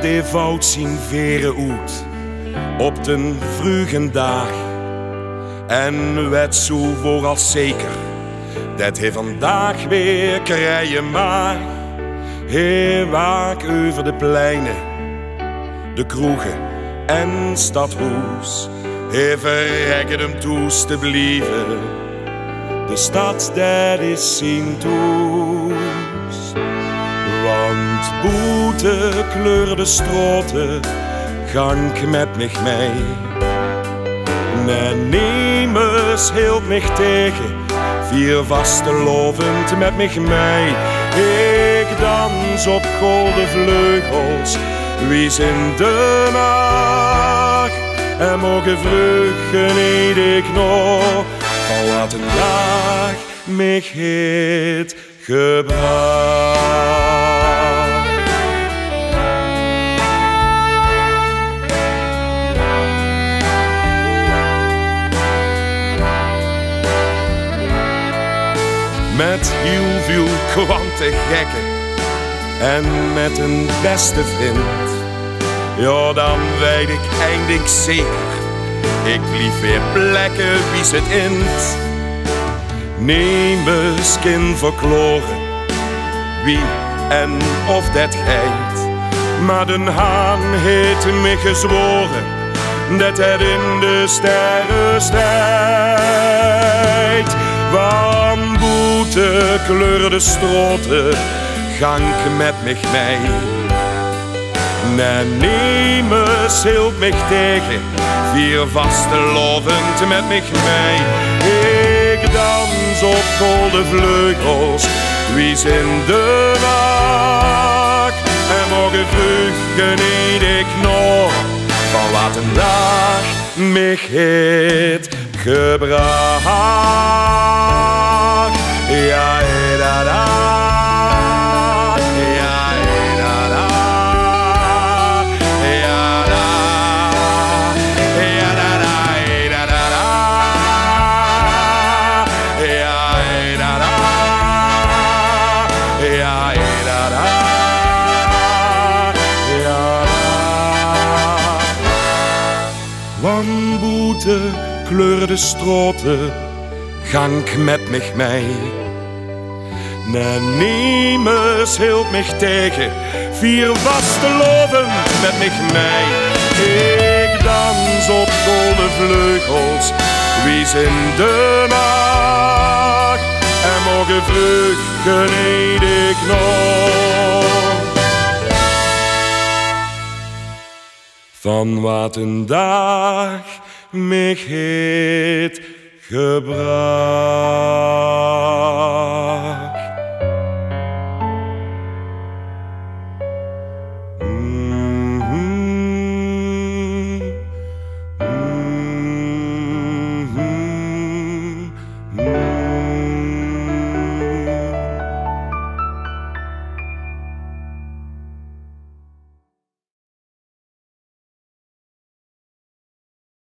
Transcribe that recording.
die fout zien veren uit op den vroegen dag. En weet zo voor als zeker dat hij vandaag weer krijgen mag. Hij waak over de pleinen, de kroegen en stadhuis. Hij verrekken hem toes te blijven. De stad, dat is zijn toes. Want boete kleurde stroten, gang met mij mee. En niemers hield mij tegen, vier vaste lovend met mij mee. Ik dans op golden vleugels, wie is in de nacht. En mogen vruchten eet ik nog, van wat een dag mij heeft gebracht. Met heel veel kwante gekken en met een beste vriend. Ja, dan weet ik eindelijk zeker, ik blief weer plekken wie zit in. Neem eens kind verkloren, wie en of dat geit. Maar den haan heeft me gezworen, dat het in de sterren stijgt. Van boete kleurde stroten, gang met mij mee. En niemers hield mij tegen, vier vaste lovend met mij mee. Ik dans op golden vleugels, wie is in de nacht. En morgen vruchten eet ik nog, van wat een dag mij heeft gebracht. Ja, da, da. Want boete kleurde stroten, gang met mij mee. En niemers hield mij tegen, vier vaste loven met mij mee. Ik dans op golden vleugels, wie is in de nacht. En morgen vruchten eet ik nog, van wat een dag mij heeft gebracht.